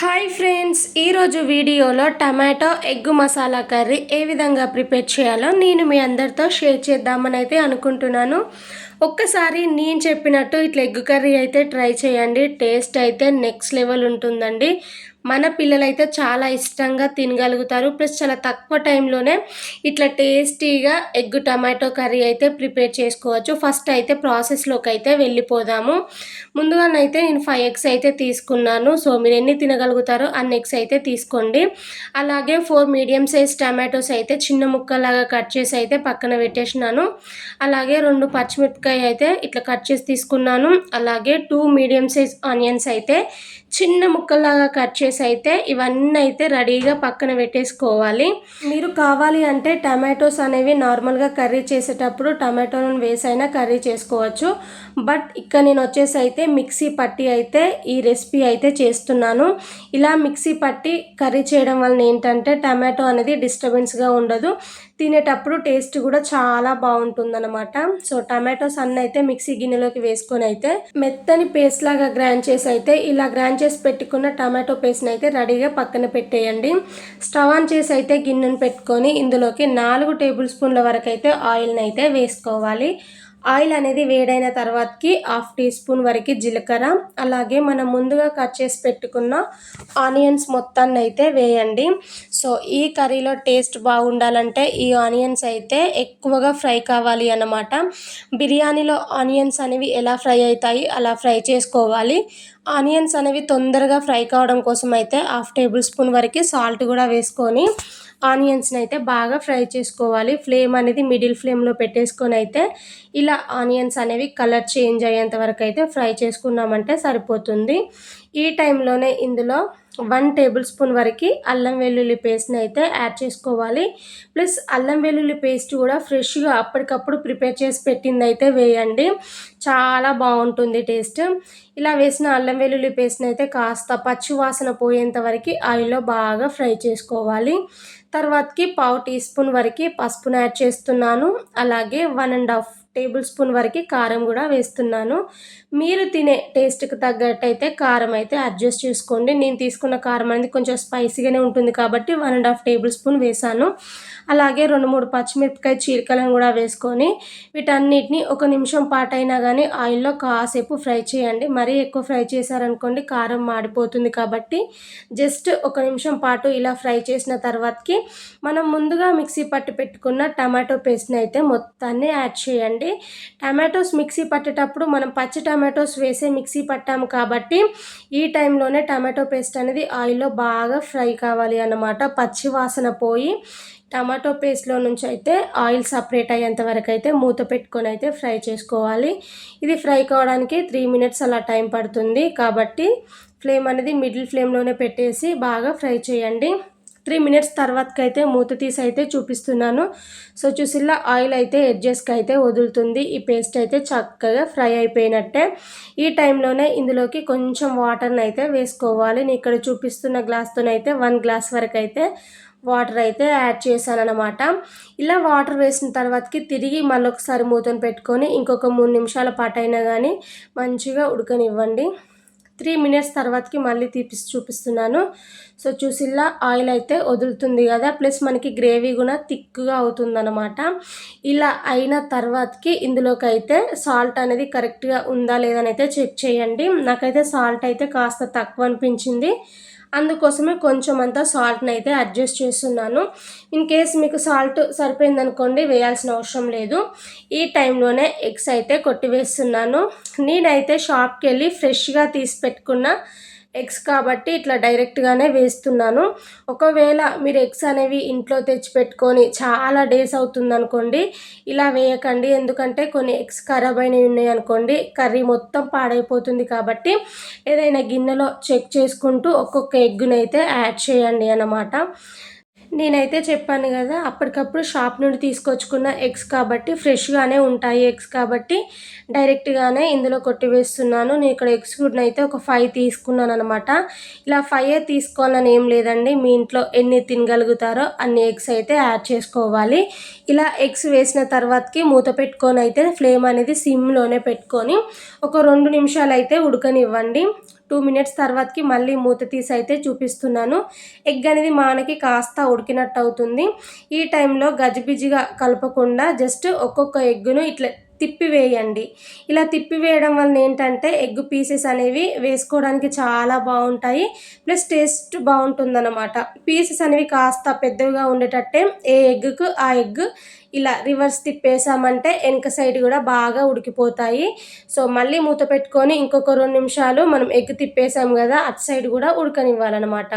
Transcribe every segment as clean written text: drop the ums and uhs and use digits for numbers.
Hi friends, ఈరోజు వీడియోలో tomato egg masala curry ఏ విధంగా ప్రిపేర్ చేయాలో నేను మీ అందరితో షేర్ చేద్దామని అయితే అనుకుంటున్నాను. ఒక్కసారి నేను చెప్పినట్టు ఇట్లా ఎగ్ కర్రీ అయితే ట్రై చేయండి. టేస్ట్ అయితే నెక్స్ట్ లెవెల్ ఉంటుందండి. మన పిల్లలైతే చాలా ఇష్టంగా తినగలుగుతారు. ప్లస్ చాలా తక్కువ టైంలోనే ఇట్లా టేస్టీగా ఎగ్ టమాటో కర్రీ అయితే ప్రిపేర్ చేసుకోవచ్చు. ఫస్ట్ అయితే ప్రాసెస్లోకి అయితే వెళ్ళిపోదాము. ముందుగానైతే నేను 5 ఎగ్స్ అయితే తీసుకున్నాను. సో మీరు ఎన్ని తినగలుగుతారో అన్ని ఎగ్స్ అయితే తీసుకోండి. అలాగే 4 మీడియం సైజ్ టమాటోస్ అయితే చిన్న ముక్కలాగా కట్ చేసి అయితే పక్కన పెట్టేసినాను. అలాగే 2 పచ్చిమిరపకాయ అయితే ఇట్లా కట్ చేసి తీసుకున్నాను. అలాగే 2 మీడియం సైజ్ ఆనియన్స్ అయితే చిన్న ముక్కలాగా కట్ చేసి అయితే ఇవన్నీ అయితే రెడీగా పక్కన పెట్టేసుకోవాలి. మీరు కావాలి అంటే టమాటోస్ అనేవి నార్మల్గా కర్రీ చేసేటప్పుడు టమాటోలను వేసైనా కర్రీ చేసుకోవచ్చు. బట్ ఇక్కడ నేను వచ్చేసి అయితే మిక్సీ పట్టి అయితే ఈ రెసిపీ అయితే చేస్తున్నాను. ఇలా మిక్సీ పట్టి కర్రీ చేయడం వలన ఏంటంటే టమాటో అనేది డిస్టర్బెన్స్గా ఉండదు, తినేటప్పుడు టేస్ట్ కూడా చాలా బాగుంటుందన్నమాట. సో టమాటోస్ అన్నీ అయితే మిక్సీ గిన్నెలోకి వేసుకొని అయితే మెత్తని పేస్ట్ లాగా గ్రైండ్ చేసి అయితే ఇలా గ్రైండ్ చేసి పెట్టుకున్న టమాటో పేస్ట్ని అయితే రెడీగా పక్కన పెట్టేయండి. స్టవ్ ఆన్ చేసి అయితే గిన్నెను పెట్టుకొని ఇందులోకి 4 టేబుల్ స్పూన్ల వరకు అయితే ఆయిల్ని అయితే వేసుకోవాలి. ఆయిల్ అనేది వేడైన తర్వాతకి 1/2 టీ స్పూన్ వరకు జీలకర్ర, అలాగే మనం ముందుగా కట్ చేసి పెట్టుకున్న ఆనియన్స్ మొత్తాన్ని అయితే వేయండి. సో ఈ కర్రీలో టేస్ట్ బాగుండాలంటే ఈ ఆనియన్స్ అయితే ఎక్కువగా ఫ్రై కావాలి అన్నమాట. బిర్యానీలో ఆనియన్స్ అనేవి ఎలా ఫ్రై అవుతాయి అలా ఫ్రై చేసుకోవాలి. ఆనియన్స్ అనేవి తొందరగా ఫ్రై కావడం కోసం అయితే 1/2 టేబుల్ స్పూన్ వరకు సాల్ట్ కూడా వేసుకొని ఆనియన్స్ని అయితే బాగా ఫ్రై చేసుకోవాలి. ఫ్లేమ్ అనేది మిడిల్ ఫ్లేమ్లో పెట్టేసుకొని అయితే ఇలా ఆనియన్స్ అనేవి కలర్ చేంజ్ అయ్యేంత వరకు అయితే ఫ్రై చేసుకున్నామంటే సరిపోతుంది. ఈ టైంలోనే ఇందులో 1 టేబుల్ స్పూన్ వరకు అల్లం వెల్లుల్లి పేస్ట్ని అయితే యాడ్ చేసుకోవాలి. ప్లస్ అల్లం వెల్లుల్లి పేస్ట్ కూడా ఫ్రెష్గా అప్పటికప్పుడు ప్రిపేర్ చేసి పెట్టింది అయితే వేయండి, చాలా బాగుంటుంది టేస్ట్. ఇలా వేసిన అల్లం వెల్లుల్లి పేస్ట్ని అయితే కాస్త పచ్చి వాసన పోయేంత వరకు ఆయిల్లో బాగా ఫ్రై చేసుకోవాలి. తర్వాతకి 1/2 టీ స్పూన్ వరకు పసుపును యాడ్ చేస్తున్నాను. అలాగే 1.5 టేబుల్ స్పూన్ వరకు కారం కూడా వేస్తున్నాను. మీరు తినే టేస్ట్కి తగ్గట్టు అయితే కారం అయితే అడ్జస్ట్ చేసుకోండి. నేను తీసుకున్న కారం అనేది కొంచెం స్పైసీగానే ఉంటుంది కాబట్టి 1.5 టేబుల్ స్పూన్ వేసాను. అలాగే 2-3 పచ్చిమిరపకాయ చీలికలను కూడా వేసుకొని వీటన్నిటిని 1 నిమిషం పాటైనా కానీ ఆయిల్లో కాసేపు ఫ్రై చేయండి. మరీ ఎక్కువ ఫ్రై చేశారనుకోండి కారం మాడిపోతుంది కాబట్టి జస్ట్ 1 నిమిషం పాటు ఇలా ఫ్రై చేసిన తర్వాతకి మనం ముందుగా మిక్సీ పట్టి పెట్టుకున్న టమాటో పేస్ట్ని అయితే మొత్తాన్ని యాడ్ చేయండి. టమాటోస్ మిక్సీ పట్టేటప్పుడు మనం పచ్చి టమాటోస్ వేసే మిక్సీ పట్టాము కాబట్టి ఈ టైంలోనే టమాటో పేస్ట్ అనేది ఆయిల్లో బాగా ఫ్రై కావాలి అన్నమాట. పచ్చి వాసన పోయి టమాటో పేస్ట్లో నుంచి అయితే ఆయిల్ సపరేట్ అయ్యేంత వరకు అయితే మూత పెట్టుకొని అయితే ఫ్రై చేసుకోవాలి. ఇది ఫ్రై కావడానికి 3 మినిట్స్ అలా టైం పడుతుంది కాబట్టి ఫ్లేమ్ అనేది మిడిల్ ఫ్లేమ్లోనే పెట్టేసి బాగా ఫ్రై చేయండి. 3 మినిట్స్ తర్వాతకైతే మూత తీసి అయితే చూపిస్తున్నాను. సో చూసిలా ఆయిల్ అయితే ఎడ్జెస్కి అయితే వదులుతుంది. ఈ పేస్ట్ అయితే చక్కగా ఫ్రై అయిపోయినట్టే. ఈ టైంలోనే ఇందులోకి కొంచెం వాటర్ని అయితే వేసుకోవాలి. నేను ఇక్కడ చూపిస్తున్న గ్లాస్తోనైతే 1 గ్లాస్ వరకు అయితే వాటర్ అయితే యాడ్ చేశాను అనమాట. ఇలా వాటర్ వేసిన తర్వాతకి తిరిగి మళ్ళొకసారి మూతను పెట్టుకొని ఇంకొక 3 నిమిషాల పాటు అయినా కానీ మంచిగా ఉడకనివ్వండి. 3 మినిట్స్ తర్వాతకి మళ్ళీ తీపిసి చూపిస్తున్నాను. సో చూసిలా ఆయిల్ అయితే వదులుతుంది కదా, ప్లస్ మనకి గ్రేవీ కూడా థిక్గా అవుతుందన్నమాట. ఇలా అయిన తర్వాతకి ఇందులోకి అయితే సాల్ట్ అనేది కరెక్ట్గా ఉందా లేదని అయితే చెక్ చేయండి. నాకైతే సాల్ట్ అయితే కాస్త తక్కువ అనిపించింది, అందుకోసమే కొంచెం అంతా సాల్ట్ని అయితే అడ్జస్ట్ చేస్తున్నాను. ఇన్ కేస్ మీకు సాల్ట్ సరిపోయిందనుకోండి వేయాల్సిన అవసరం లేదు. ఈ టైంలోనే ఎగ్స్ అయితే కొట్టివేస్తున్నాను. నేనైతే షాప్కి వెళ్ళి ఫ్రెష్గా తీసి పెట్టుకున్న ఎగ్స్ కాబట్టి ఇట్లా డైరెక్ట్గానే వేస్తున్నాను. ఒకవేళ మీరు ఎగ్స్ అనేవి ఇంట్లో తెచ్చిపెట్టుకొని చాలా డేస్ అవుతుందనుకోండి ఇలా వేయకండి, ఎందుకంటే కొన్ని ఎగ్స్ ఖరాబ్ అయినవి ఉన్నాయి అనుకోండి కర్రీ మొత్తం పాడైపోతుంది. కాబట్టి ఏదైనా గిన్నెలో చెక్ చేసుకుంటూ ఒక్కొక్క ఎగ్గుని అయితే యాడ్ చేయండి అన్నమాట. నేనైతే చెప్పాను కదా అప్పటికప్పుడు షాప్ నుండి తీసుకొచ్చుకున్న ఎగ్స్ కాబట్టి ఫ్రెష్గానే ఉంటాయి ఎగ్స్ కాబట్టి డైరెక్ట్గానే ఇందులో కొట్టివేస్తున్నాను. నేను ఇక్కడ ఎగ్స్ కూడా అయితే ఒక 5 తీసుకున్నాను అనమాట. ఇలా 5 తీసుకోవాలని ఏం లేదండి, మీ ఇంట్లో ఎన్ని తినగలుగుతారో అన్ని ఎగ్స్ అయితే యాడ్ చేసుకోవాలి. ఇలా ఎగ్స్ వేసిన తర్వాతకి మూత పెట్టుకొని అయితే ఫ్లేమ్ అనేది సిమ్లోనే పెట్టుకొని ఒక 2 నిమిషాలు అయితే ఉడకనివ్వండి. 2 మినిట్స్ తర్వాతకి మళ్ళీ మూత తీసి అయితే చూపిస్తున్నాను. ఎగ్ అనేది మనకి కాస్త ఉడికినట్టు అవుతుంది. ఈ టైంలో గజిబిజిగా కలపకుండా జస్ట్ ఒక్కొక్క ఎగ్గును ఇట్లా తిప్పివేయండి. ఇలా తిప్పివేయడం వలన ఏంటంటే ఎగ్ పీసెస్ అనేవి వేసుకోవడానికి చాలా బాగుంటాయి. ప్లస్ టేస్ట్ బాగుంటుందన్నమాట. పీసెస్ అనేవి కాస్త పెద్దవిగా ఉండేటట్టే ఏ ఎగ్గుకు ఆ ఎగ్ ఇలా రివర్స్ తిప్పేసామంటే వెనక సైడ్ కూడా బాగా ఉడికిపోతాయి. సో మళ్ళీ మూత పెట్టుకొని ఇంకొక 2 నిమిషాలు మనం ఎగ్ తిప్పేసాం కదా, అటు సైడ్ కూడా ఉడకనివ్వాలన్నమాట.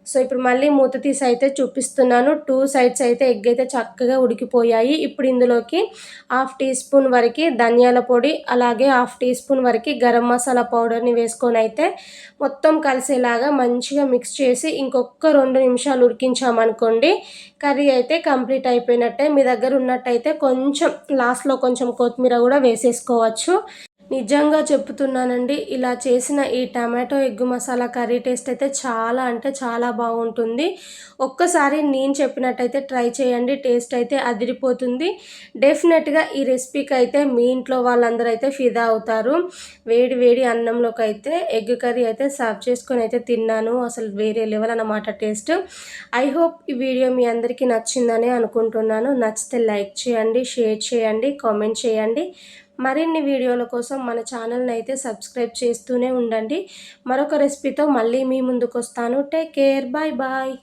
సో ఇప్పుడు మళ్ళీ మూత తీసి అయితే చూపిస్తున్నాను. 2 సైడ్స్ అయితే ఎగ్ అయితే చక్కగా ఉడికిపోయాయి. ఇప్పుడు ఇందులోకి 1/2 టీ స్పూన్ వరకు ధనియాల పొడి, అలాగే 1/2 టీ స్పూన్ వరకు గరం మసాలా పౌడర్ని వేసుకొని అయితే మొత్తం కలిసేలాగా మంచిగా మిక్స్ చేసి ఇంకొక 2 నిమిషాలు ఉడికించామనుకోండి, కర్రీ అయితే కంప్లీట్ అయిపోయినట్టే. మీ దగ్గర ఉన్నట్టయితే కొంచెం లాస్ట్లో కొంచెం కొత్తిమీర కూడా వేసేసుకోవచ్చు. నిజంగా చెప్తున్నానండి, ఇలా చేసిన ఈ tomato egg masala curry taste అయితే చాలా అంటే చాలా బాగుంటుంది. ఒక్కసారి నేను చెప్పినట్టయితే ట్రై చేయండి, టేస్ట్ అయితే అదిరిపోతుంది. డెఫినెట్గా ఈ రెసిపీకి అయితే మీ ఇంట్లో వాళ్ళందరూ అయితే ఫిదా అవుతారు. వేడి వేడి అన్నంలోకి అయితే ఎగ్ కర్రీ అయితే సర్వ్ చేసుకొని అయితే తిన్నాను. అసలు వేరే లెవెల్ అన్నమాట టేస్ట్. ఐ హోప్ ఈ వీడియో మీ అందరికీ నచ్చిందని అనుకుంటున్నాను. నచ్చితే లైక్ చేయండి, షేర్ చేయండి, కామెంట్ చేయండి. మరిన్ని వీడియోల కోసం మన ఛానల్ని అయితే సబ్స్క్రైబ్ చేస్తూనే ఉండండి. మరొక రెసిపీతో మళ్ళీ మీ ముందుకు వస్తాను. Take care, bye bye.